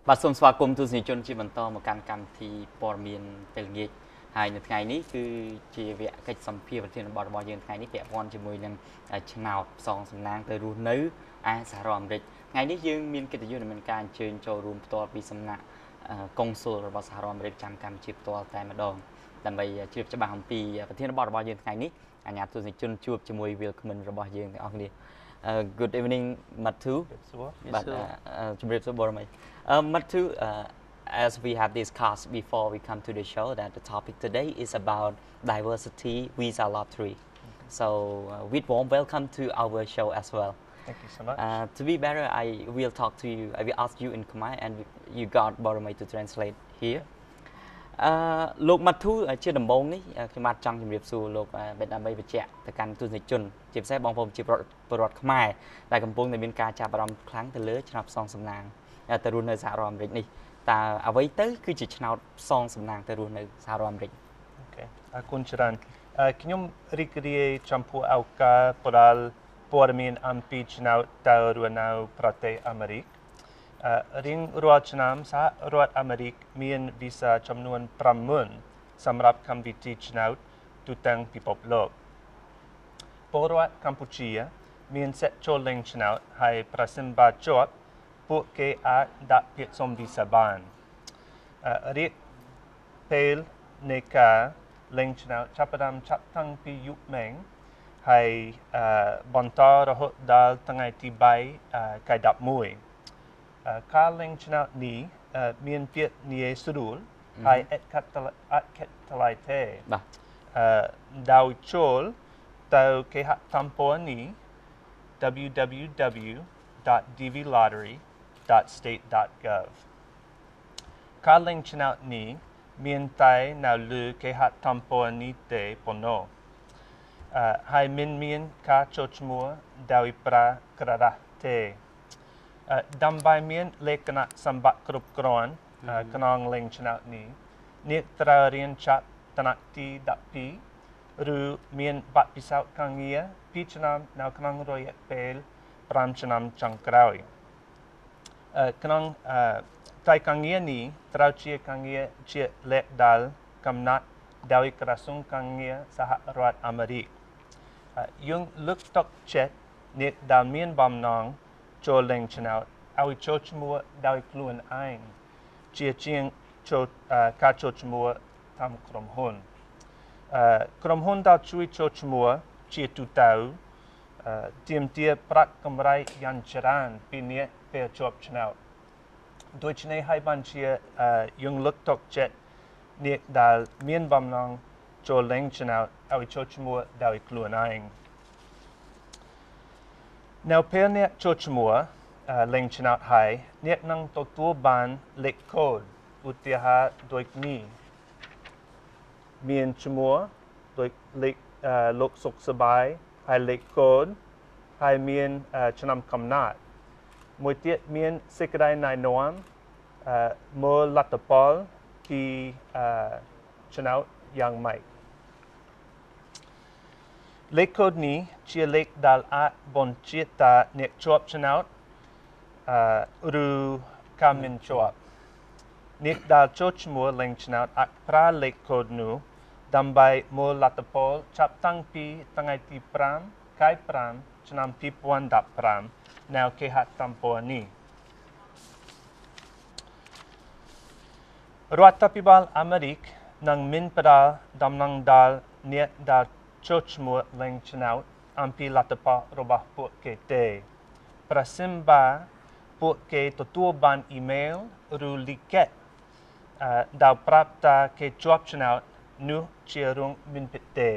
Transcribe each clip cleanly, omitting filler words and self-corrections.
បាទសូមស្វាគមន៍ទស្សនិកជនជាបន្តមកកាន់កម្មវិធីព័ត៌មានពេលល្ងាចហើយនៅថ្ងៃនេះគឺជាវគ្គកិច្ចសម្ភារប្រធានបទរបស់យើងថ្ងៃនេះពាក់ព័ន្ធជាមួយនឹងឆ្នោតផ្សងសំណាងទៅរស់នៅឯសហរដ្ឋអាមេរិកថ្ងៃនេះយើងមានកិត្តិយសនឹងការអញ្ជើញចូលរួមផ្ទាល់ពីសំណាក់កុងស៊ុលរបស់សហរដ្ឋអាមេរិកចាំកម្ពុជាផ្ទាល់តែម្ដងដើម្បីជ្រាបច្បាស់អំពីប្រធានបទរបស់យើងថ្ងៃនេះអាញាទស្សនិកជនជួបជាមួយ Welcome របស់យើងទាំងអស់គ្នា Good evening Matthew បាទជំរាបសួរ Boromay Matthew as we have discussed before we come to the show that the topic today is about diversity visa lottery so with warm welcome to our show as well Thank you so much to be better I will talk to you I will ask you in Khmer and you got Boromay to translate here លោកម៉ាត់ធូជាដំបូងនេះខ្ញុំបាទចង់ជម្រាបសួរលោកដើម្បីបញ្ជាក់ទៅកាន់ទស្សនិកជនជាពិសេសបងប្អូនជាពលរដ្ឋខ្មែរដែលកំពុងតែមានការចាប់អារម្មណ៍ខ្លាំងទៅលើឆ្នោតផ្សងសំណាងទៅរស់នៅសហរដ្ឋអាមេរិកនេះតើអ្វីទៅគឺជាឆ្នោតផ្សងសំណាងទៅរស់នៅសហរដ្ឋអាមេរិកអូខេអរគុណច្រើនខ្ញុំរីករាយចំពោះឱកាសផ្ដល់ព័ត៌មានអំពីឆ្នោតទៅរស់នៅប្រទេសអាមេរិករៀងរាល់ឆ្នាំសហរដ្ឋអាមេរិកមានវីសាចំនួន6សម្រាប់កម្មវិធីឆ្នោតទូទាំងពិភពលោកពលរដ្ឋកម្ពុជាមានសិទ្ធិចូលលេងឆ្នោតហើយប្រសិនបើជាប់ពួកគេអាចដាក់ពាក្យសុំវីសាបានរៀបពេលនៃការលេងឆ្នោតចាប់ផ្ដើមចាប់តាំងពីយប់មិញហើយបន្តរហូតដល់ថ្ងៃទី3ខែ11ការលេងឆ្នោតនេះមានពាក្យងាយស្រួលហើយឥតខាត់ថ្លៃទេបាទដោយចូលទៅគេហទំព័រនេះ www.dvlottery.state.gov ការលេងឆ្នោតនេះមានតែនៅលើគេហទំព័រនេះទេប៉ុណ្ណោះហើយមិនមានការចុះឈ្មោះដោយប្រើក្រដាសទេដើម្បីមានលក្ខណៈសម្បត្តិគ្រប់គ្រាន់ក្នុងលេងឆ្នោតនេះអ្នកត្រូវរៀនចាប់ថ្នាក់ទី12ឬមានបទពិសោធន៍ការងារ2ឆ្នាំនៅក្នុងរយៈពេល5ឆ្នាំចុងក្រោយក្នុងតែការងារនេះត្រូវជាការងារជាលក្ខដែលកំណត់ដោយក្រសួងការងារសហរដ្ឋអាមេរិកយើងលើកទឹកចិត្តអ្នកដែលមានបំណងចូលលេងឆ្នោតឲ្យចូលឈ្មោះដោយខ្លួនឯងជាជាងការចូលឈ្មោះតាមក្រុមហ៊ុនដែលជួយចូលឈ្មោះជាទូទៅទាមទារប្រាក់កម្រៃយ៉ាងច្រើនពីអ្នកពេលជាប់ឆ្នោតដូច្នេះហើយបានជាយើងលើកទឹកចិត្តអ្នកដែលមានបំណងចូលលេងឆ្នោតឲ្យចូលឈ្មោះដោយខ្លួនឯងនៅពេលអ្នកចូលឈ្មោះលេងឆ្នោតហើយអ្នកនឹងទទួលបានលេខកូដឧទាហរណ៍ដូចនេះមានឈ្មោះដូចលេខលោកសុខសប្បាយហើយលេខកូដហើយមានឆ្នាំកំណត់មួយទៀតមានសេចក្តីណែនាំមើលលទ្ធផលពីឆ្នោតយ៉ាងម៉េចលេខកូដនេះជាលេខដែលអាចបញ្ជាក់ថាអ្នកជាប់ឆ្នោតឬការមិនជាប់អ្នកដែលចូលឈ្មោះលេងឆ្នោតអាចប្រើលេខកូដនោះដើម្បីមើលលទ្ធផលចាប់តាំងពីថ្ងៃទី5ខែ5ឆ្នាំ2015នៅគេហទំព័រនេះរដ្ឋាភិបាលអាមេរិកនឹងមានផ្ដល់ដំណឹងដល់អ្នកដែលចូលឈ្មោះលេងឆ្នោតអំពីលទ្ធផលរបស់ពួកគេទេប្រសិនបើពួកគេទទួលបានអ៊ីមែលឬលិខិតដែលប្រាប់ថាគេជាប់ឆ្នោតនោះជារឿងមិនពិតទេ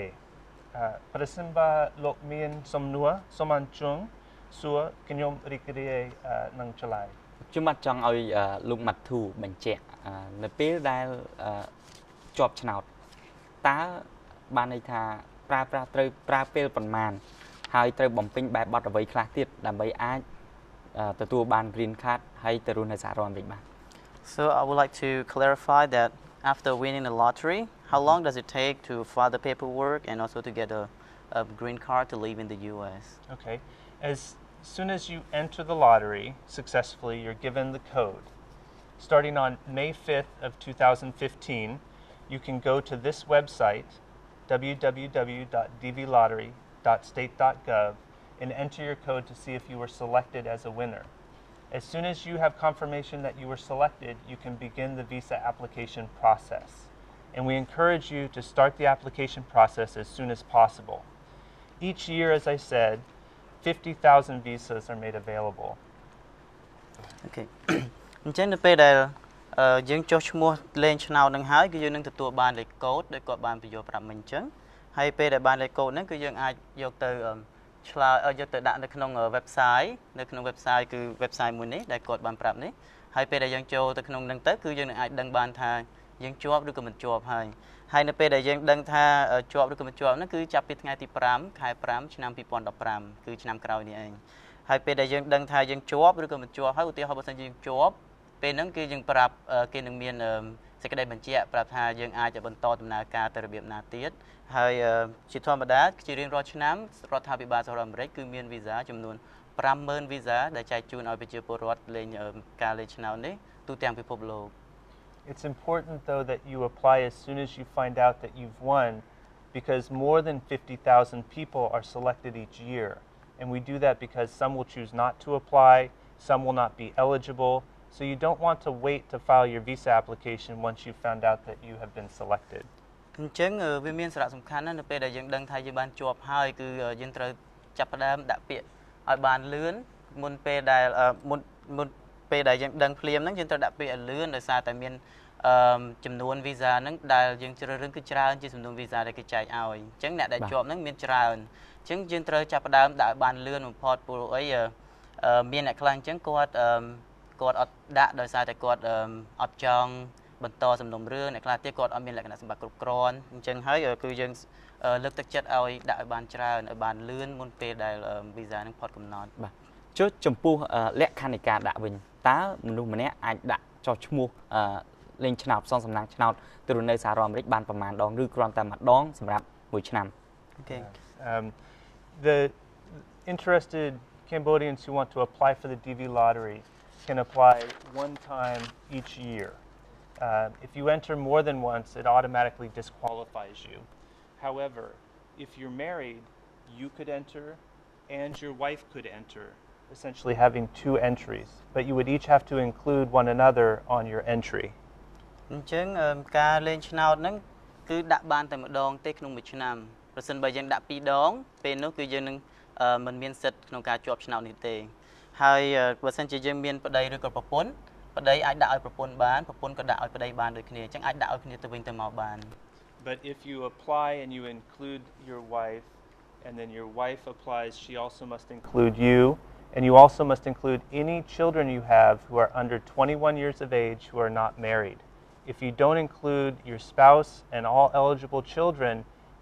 ប្រសិនបើលោកមានសំណួរសូមអញ្ជើញសួរខ្ញុំរីករាយនឹងឆ្លើយខ្ញុំបាទចង់ឲ្យលោកម៉ាត់ធូបញ្ជាក់នៅពេលដែលជាប់ឆ្នោតតើបានន័យថាត្រូវប្រើពេលប៉ុន្មានហើយត្រូវបំពេញបែបបទអ្វីខ្លះទៀតដើម្បីអាចទទួលបាន green card ហើយទៅរស់នៅសហរដ្ឋអាមេរិកបាន So I would like to clarify that after winning the lottery, how long does it take to file the paperwork and also to get a green card to live in the U.S.? Okay. As soon as you enter the lottery successfully, you're given the code. starting on May 5th of 2015, you can go to this website, www.dvlottery.state.gov, and enter your code to see if you were selected as a winner. As soon as you have confirmation that you were selected, you can begin the visa application process. And we encourage you to start the application process as soon as possible. Each year, as I said, 50,000 visas are made available. Okay. អញ្ចឹងនៅពេលដែលយើងចុះឈ្មោះលេងឆ្នោតនឹងហើយគឺយើងនឹងទទួលបានលេខកូដដែលគាត់បានបញ្យល់ប្រាប់មិញអញ្ចឹងហើយពេលដែលបានលេខកូដហ្នឹងគឺយើងអាចយកទៅឆ្លើយយកទៅដាក់នៅក្នុង website នៅក្នុង website គឺ website មួយនេះដែលគាត់បានប្រាប់នេះហើយពេលដែលយើងចូលទៅក្នុងហ្នឹងទៅគឺយើងនឹងអាចដឹងបានថាយើងជាប់ឬក៏មិនជាប់ហើយនៅពេលដែលយើងដឹងថាជាប់ឬក៏មិនជាប់ហ្នឹងគឺចាប់ពីថ្ងៃទី5ខែ5ឆ្នាំ2015គឺឆ្នាំក្រោយនេះឯងហើយពេលដែលយើងដឹងថាយើងជាប់ឬក៏មិនជាប់ហើយឧទាហរណ៍បើសិនជាយើងជាប់ពេលហ្នឹងគឺយើងប្រាប់គេនឹងមានសេចក្តីបញ្ជាក់ប្រាប់ថាយើងអាចបន្តដំណើរការទៅរបៀបណាទៀតហើយជាធម្មតាជារៀងរាល់ឆ្នាំរដ្ឋាភិបាលសហរដ្ឋអាមេរិកគឺមានវីសាចំនួន 50,000 វីសាដែលចែកជូនឲ្យប្រជាពលរដ្ឋលេងការលេងឆ្នោតនេះទូទាំងពិភពលោក It's important, though, that you apply as soon as you find out that you've won, because more than 50,000 people are selected each year. And we do that because some will choose not to apply, some will not be eligible. So you don't want to wait to file your visa application once you've found out that you have been selected. អញ្ចឹងវាមានសារៈសំខាន់ណាស់នៅពេលដែលយើងដឹងថាយើងបានជាប់ហើយគឺយើងត្រូវចាប់ផ្ដើមដាក់ពាក្យឲ្យបានលឿនមុនពេលដែលមុនពេលដែលយើងដឹងភ្លាមហ្នឹងយើងត្រូវដាក់ពាក្យឲ្យលឿនដោយសារតែមានចំនួនវីសាហ្នឹងដែលយើងជ្រើសរើសគឺច្រើនជាចំនួនវីសាដែលគេចែកឲ្យអញ្ចឹងអ្នកដែលជាប់ហ្នឹងមានច្រើនអញ្ចឹងយើងត្រូវចាប់ផ្ដើមដាក់ឲ្យបានលឿនបំផុតព្រោះអីមានអ្នកខ្លះអញ្ចឹងគាត់អត់ដាក់ដោយសារតែគាត់អត់ចង់បន្តសំណុំរឿងអ្នកខ្លះទៀតគាត់អត់មានលក្ខណៈសម្បត្តិគ្រប់គ្រាន់អញ្ចឹងហើយគឺយើងលើកទឹកចិត្តឲ្យដាក់ឲ្យបានច្រើនឲ្យបានលឿនមុនពេលដែលវីសានឹងផុតកំណត់បាទចុះចំពោះលក្ខខណ្ឌនៃការដាក់វិញតើមនុស្សម្នាក់អាចដាក់ចុះឈ្មោះលេងឆ្នោតផ្សងសំណាងឆ្នោតទៅនៅសហរដ្ឋអាមេរិកបានប្រមាណដងឬគ្រាន់តែម្ដងសម្រាប់មួយឆ្នាំ Okay. The interested Cambodians who want to apply for the DV lottery can apply one time each year. If you enter more than once, it automatically disqualifies you. However, if you're married, you could enter and your wife could enter, essentially having two entries, but you would each have to include one another on your entry. អញ្ចឹងការលេងឆ្នោតហ្នឹងគឺដាក់បានតែម្ដងទេក្នុងមួយឆ្នាំប្រសិនបើយើងដាក់ពីរដងពេលនោះគឺយើងនឹងមិនមានសិទ្ធិក្នុងការជាប់ឆ្នោតនេះទេហើយបើសិនជាយើងមានប្តីឬក៏ប្រពន្ធប្តីអាចដាក់ឲ្យប្រពន្ធបានប្រពន្ធក៏ដាក់ឲ្យប្តីបានដូចគ្នាអញ្ចឹងអាចដាក់ឲ្យគ្នាទៅវិញទៅមកបាន But if you apply and you include your wife and then your wife applies, she also must include you, and you also must include any children you have who are under 21 years of age who are not married. If you don't include your spouse and all eligible children,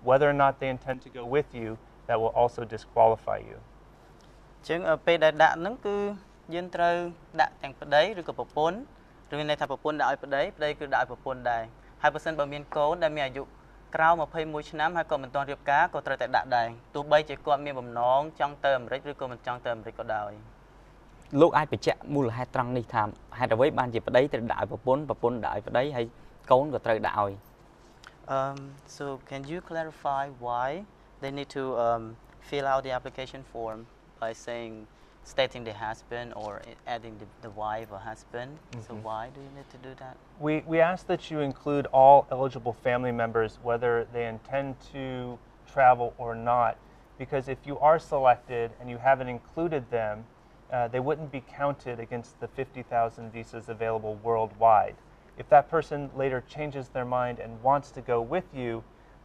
whether or not they intend to go with you, that will also disqualify you. អញ្ចឹងពេលដែលដាក់ហ្នឹងគឺយើងត្រូវដាក់ទាំងប្តីឬក៏ប្រពន្ធឬមានន័យថាប្រពន្ធដាក់ឲ្យប្តីគឺដាក់ឲ្យប្រពន្ធដែរហើយបើសិនបើមានកូនដែលមានអាយុក្រៅ21ឆ្នាំហើយក៏មិនទាន់រៀបការក៏ត្រូវតែដាក់ដែរទោះបីជាគាត់មានបំណងចង់ទៅអាមេរិកឬក៏មិនចង់ទៅអាមេរិកក៏ដោយលោកអាចបញ្ជាក់មូលហេតុត្រង់នេះថាហេតុអ្វីបានជាប្តីត្រូវដាក់ឲ្យប្រពន្ធដាក់ឲ្យប្តីហើយកូនក៏ត្រូវដាក់ឲ្យ So can you clarify why they need to fill out the application form by stating the husband or adding the wife or husband? So why do you need to do that? We ask that you include all eligible family members, whether they intend to travel or not, because if you are selected and you haven't included them, they wouldn't be counted against the 50,000 visas available worldwide. If that person later changes their mind and wants to go with you,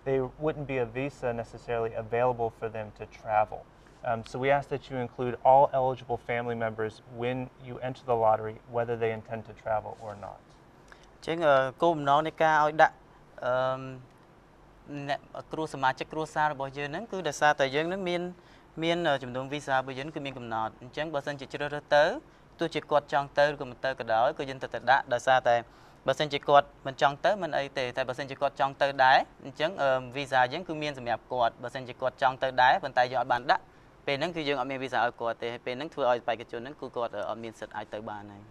there wouldn't be a visa necessarily available for them to travel. So we ask that you include all eligible family members when you enter the lottery, whether they intend to travel or not. ចឹងគោលបំណងនៃការឲ្យដាក់គ្រួសមាជិកគ្រួសាររបស់យើងហ្នឹងគឺដោយសារតែយើងនឹងមានចំនួនវីសារបស់យើងគឺមានកំណត់អញ្ចឹងបើសិនជាជ្រើសរើសទៅទោះជាគាត់ចង់ទៅឬក៏មិនទៅក៏ដោយក៏យើងត្រូវតែដាក់ដោយសារតែបើសិនជាគាត់មិនចង់ទៅមិនអីទេតែបើសិនជាគាត់ចង់ទៅដែរអញ្ចឹងវីសាយើងគឺមានសម្រាប់គាត់បើសិនជាគាត់ចង់ទៅដែរប៉ុន្តែយើងអត់បានដាក់ពេលហ្នឹងគឺយើងអត់មានវីសាឲ្យគាត់ទេហើយពេលហ្នឹងធ្វើឲ្យបេក្ខជនហ្នឹងគឺគាត់អត់មានសិទ្ធិអាចទៅបានហើយ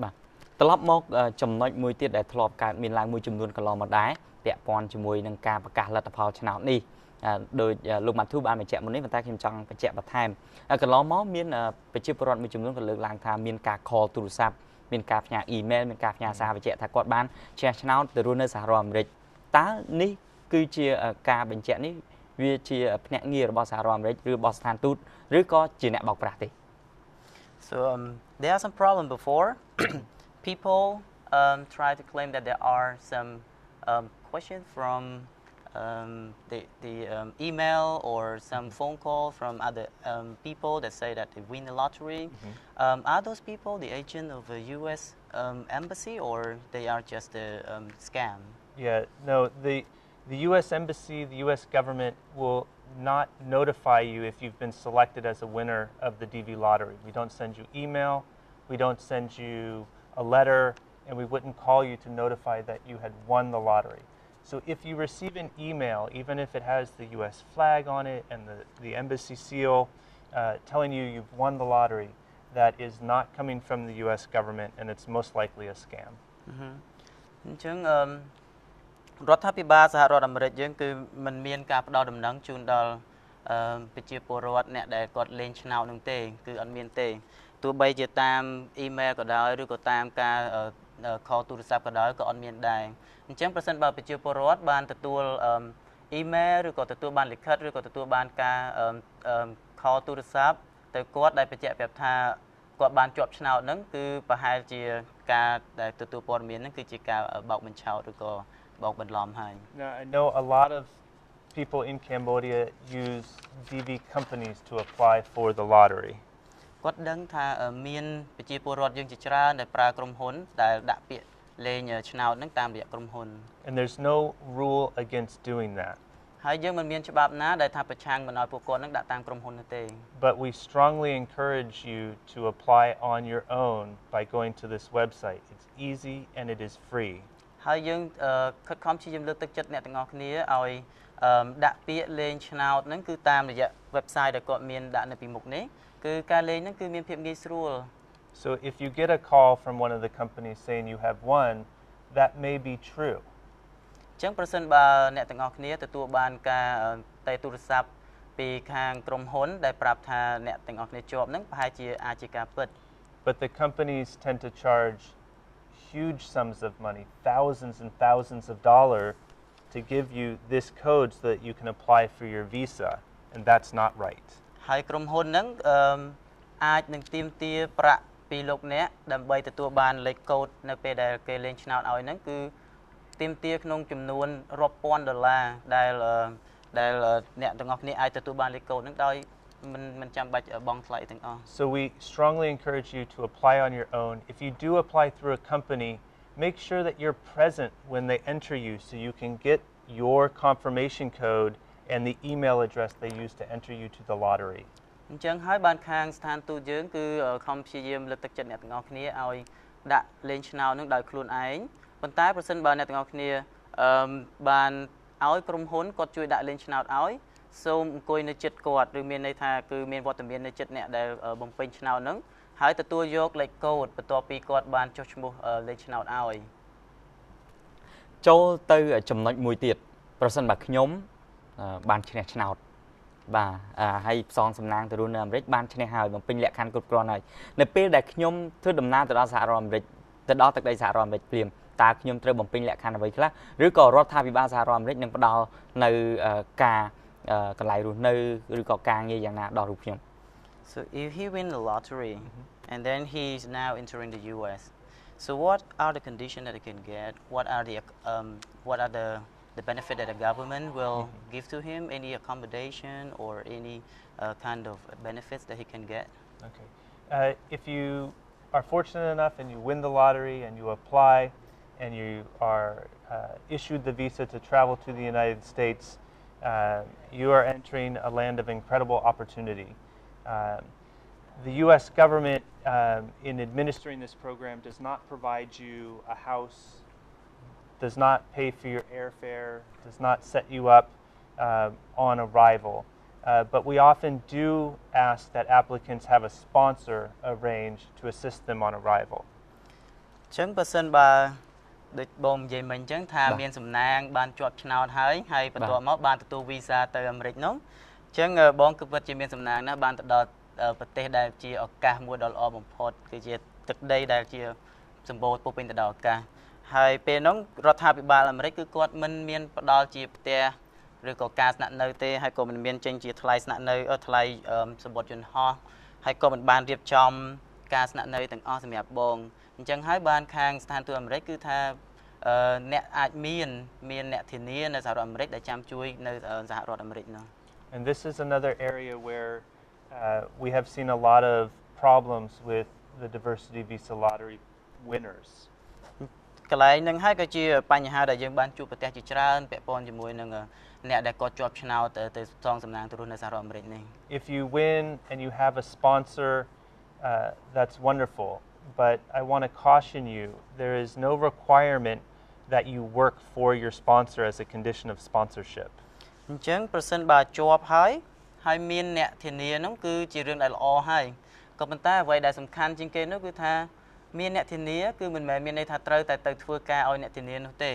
បាទត ត្រឡប់មកចំណុចមួយទៀតដែលធ្លាប់កើតមានឡើងមួយចំនួនកន្លងមកដែរពាក់ព័ន្ធជាមួយនឹងការប្រកាសលទ្ធផលឆ្នោតនេះដោយលោកម៉ាធូបានបញ្ជាក់មុននេះប៉ុន្តែខ្ញុំចង់បញ្ជាក់បន្ថែមកន្លងមកមានប្រជាពលរដ្ឋមួយចំនួនក៏លើកឡើងថាមានការ call ទូរស័ព្ទមានការផ្ញើ email មានការផ្ញើសារបញ្ជាក់ថាគាត់បានឈ្នះឆ្នោតទៅរស់នៅសហរដ្ឋអាមេរិកតើនេះគឺជាការបញ្ជាក់នេះវាជាភ្នាក់ងាររបស់សហរដ្ឋអាមេរិកឬរបស់ស្ថានទូតឬក៏ជាអ្នកបោកប្រាស់ទេ So there are some problem before. People try to claim that there are some questions from the email or some phone call from other people that say that they win the lottery. Are those people the agent of the U.S. Embassy or they are just a scam? Yeah, no, the U.S. Embassy, the U.S. government will not notify you if you've been selected as a winner of the DV lottery. We don't send you email, we don't send you a letter, and we wouldn't call you to notify that you had won the lottery. So if you receive an email, even if it has the U.S. flag on it and the embassy seal telling you you've won the lottery, that is not coming from the U.S. government and it's most likely a scam. រដ្ឋាភិបាលសហរដ្ឋអាមេរិកយើងគឺមិនមានការផ្ដល់ដំណឹងជូនដល់ប្រជាពលរដ្ឋអ្នកដែលគាត់លេងឆ្នោតនឹងទេគឺអត់មានទេទោះបីជាតាមអ៊ីមែលក៏ដោយឬក៏តាមការcall ទូរស័ព្ទក៏ដោយក៏អត់មានដែរអញ្ចឹងប្រសិនបើប្រជាពលរដ្ឋបានទទួលអ៊ីមែលឬក៏ទទួលបានលិខិតឬក៏ទទួលបានការcall ទូរស័ព្ទទៅគាត់ដែលបញ្ជាក់ប្រាប់ថាគាត់បានជាប់ឆ្នោតហ្នឹងគឺប្រហែលជាការដែលទទួលព័ត៌មានហ្នឹងគឺជាការបោកបញ្ឆោតឬក៏បោកបន្លំហើយ Now, I know a lot of people in Cambodia use DV companies to apply for the lottery. គាត់ដឹងថាមានប្រជាពលរដ្ឋយើងជាច្រើនដែលប្រើក្រុមហ៊ុនដែលដាក់ពាក្យលេងឆ្នោតហ្នឹងតាមរយៈក្រុមហ៊ុន And there's no rule against doing that. ហើយយើងមិនមានច្បាប់ណាដែលថាប្រឆាំងមិនឲ្យពួកគាត់ហ្នឹងដាក់តាមក្រុមហ៊ុននោះទេ But we strongly encourage you to apply on your own by going to this website. It's easy and it is free. ហើយយើងខិតខំព្យាយាមលើកទឹកចិត្តអ្នកទាំងអស់គ្នាឲ្យដាក់ពាក្យលេងឆ្នោតហ្នឹងគឺតាមរយៈ website ដែលគាត់មានដាក់នៅពីមុខនេះគឺការលេងហ្នឹងគឺមានភាពងាយស្រួល So if you get a call from one of the companies saying you have won, that may be true. អញ្ចឹងប្រសិនបើអ្នកទាំងអស់គ្នាទទួលបានការតែទូរស័ព្ទពីខាងក្រុមហ៊ុនដែលប្រាប់ថាអ្នកទាំងអស់គ្នាជាប់ហ្នឹងប្រហែលជាអាចជាការពិត But the companies tend to charge huge sums of money, thousands and thousands of dollars to give you this code so that you can apply for your visa, and that's not right. ហើយក្រុមហ៊ុនហ្នឹងអាចនឹងទាមទារប្រាក់ពីលោកអ្នកដើម្បីទទួលបានលេខកូដនៅពេលដែលគេលេងឆ្នោតឲ្យហ្នឹងគឺទាមទារក្នុងចំនួនរាប់ពាន់ដុល្លារដែលអ្នកទាំងអស់គ្នាអាចទទួលបានលេខកូដហ្នឹងដោយមិនចាំបាច់បង់ថ្លៃទាំងអស់ So we strongly encourage you to apply on your own. If you do apply through a company, make sure that you're present when they enter you so you can get your confirmation code and the email address they use to enter you to the lottery. អញ្ចឹងហើយបានខាងស្ថានទូតយើងគឺខំព្យាយាមលើកទឹកចិត្តអ្នកទាំងអស់គ្នាឲ្យដាក់លេងឆ្នោតនឹងដោយខ្លួនឯងប៉ុន្តែប្រសិនបើអ្នកទាំងអស់គ្នាបានឲ្យក្រុមហ៊ុនគាត់ជួយដាក់លេងឆ្នោតឲ្យសូមអង្គុយនៅចិត្តគាត់ឬមានន័យថាគឺមានវត្តមាននៅចិត្តអ្នកដែលបំពេញឆ្នោតហ្នឹងហើយទទួលយកលេខកូដបន្ទាប់ពីគាត់បានចុះឈ្មោះលេខឆ្នោតឲ្យចូលទៅចំណុចមួយទៀតប្រសិនបើខ្ញុំបានឈ្នះឆ្នោតបាទហើយផ្សងសំណាងទៅរស់នៅអាមេរិកបានឈ្នះហើយបំពេញលក្ខខណ្ឌគ្រប់គ្រាន់ហើយនៅពេលដែលខ្ញុំធ្វើដំណើរទៅដល់សហរដ្ឋអាមេរិកទៅដល់ទឹកដីសហរដ្ឋអាមេរិកភ្លាមតើខ្ញុំត្រូវបំពេញលក្ខខណ្ឌអ្វីខ្លះឬក៏រដ្ឋាភិបាលសហរដ្ឋអាមេរិកនឹងផ្ដល់នៅការកន្លែងរស់នៅឬក៏ការងារយ៉ាងណាដល់រូបខ្ញុំ So if he win the lottery and then he is now entering the US so what are the conditions that he can get what are the benefit that the government will give to him any accommodation or any kind of benefits that he can get Okay. If you are fortunate enough and you win the lottery and you apply and you are issued the visa to travel to the United States, you are entering a land of incredible opportunity. The U.S. government, in administering this program, does not provide you a house, does not pay for your airfare, does not set you up on arrival. But we often do ask that applicants have a sponsor arranged to assist them on arrival. ចឹងបើសិនបើដូចបងនិយាយមិញអញ្ចឹងថាមានសំណាងបានជាប់ឆ្នោតហើយបន្ទាប់មកបានទទួលវីសាទៅអាមេរិកនោះអញ្ចឹងបងគឺពិតជាមានសំណាងណាស់បានទៅដល់ប្រទេសដែលជាឱកាសមួយដ៏ល្អបំផុតគឺជាទឹកដីដែលជាសម្បូរពោពេញទៅដោយឱកាសហើយពេលនោះរដ្ឋាភិបាលអាមេរិកគឺគាត់មិនមានផ្ដល់ជាផ្ទះឬក៏ការស្នាក់នៅទេហើយក៏មិនមានចេញជាថ្លៃស្នាក់នៅថ្លៃសម្បត្តិយន្តហោះហើយក៏មិនបានរៀបចំការស្នាក់នៅទាំងអស់សម្រាប់បងអញ្ចឹងហើយបានខាងស្ថានទូតអាមេរិកគឺថាអ្នកអាចមានអ្នកធានានៅសហរដ្ឋអាមេរិកដែលចាំជួយនៅសហរដ្ឋអាមេរិកនោះ And this is another area where we have seen a lot of problems with the diversity visa lottery winners. កន្លែងហ្នឹងហើយក៏ជាបញ្ហាដែលយើងបានជួបប្រទះជាច្រើនពាក់ព័ន្ធជាមួយនឹងអ្នកដែលគាត់ជាប់ឆ្នោតទៅសងសំណាងទៅរស់នៅសហរដ្ឋអាមេរិកនេះ If you win and you have a sponsor, that's wonderful. But I want to caution you, there is no requirement that you work for your sponsor as a condition of sponsorship. អញ្ចឹងប្រសិនបើជាប់ហើយមានអ្នកធានាហ្នឹងគឺជារឿងដែលល្អហើយក៏ប៉ុន្តែអ្វីដែលសំខាន់ជាងគេនោះគឺថាមានអ្នកធានាគឺមិនមែនមានន័យថាត្រូវតែទៅធ្វើការឲ្យអ្នកធានានោះទេ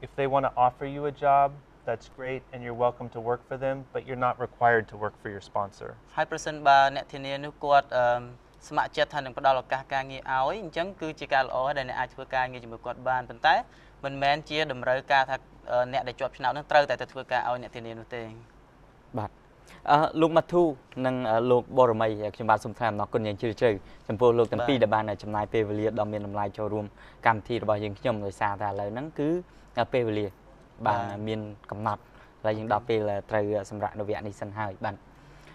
If they want to offer you a job, that's great and you're welcome to work for them, but you're not required to work for your sponsor. ហើយប្រសិនបើអ្នកធានានោះគាត់ស្ម័គ្រចិត្តថានឹងផ្ដល់ឱកាសការងារឲ្យអញ្ចឹងគឺជាការល្អដែលអ្នកអាចធ្វើការងារជាមួយគាត់បានប៉ុន្តែមិនមែនជាតម្រូវការថាអ្នកដែលជាប់ឆ្នោតនោះត្រូវតែទៅធ្វើការឲ្យអ្នកធានានោះទេបាទលោកម៉ាធូនិងលោកបរមីខ្ញុំបាទសូមថ្លែងអំណរគុណយ៉ាងជ្រាលជ្រៅចំពោះលោកទាំងពីរដែលបានចំណាយពេលវេលាដ៏មានតម្លៃចូលរួមកម្មវិធីរបស់យើងខ្ញុំដោយសារតែឥឡូវហ្នឹងគឺពេលវេលាបានមានកំណត់ហើយយើងដល់ពេលត្រូវសម្រាប់នៅវគ្គនេះសិនហើយបាទ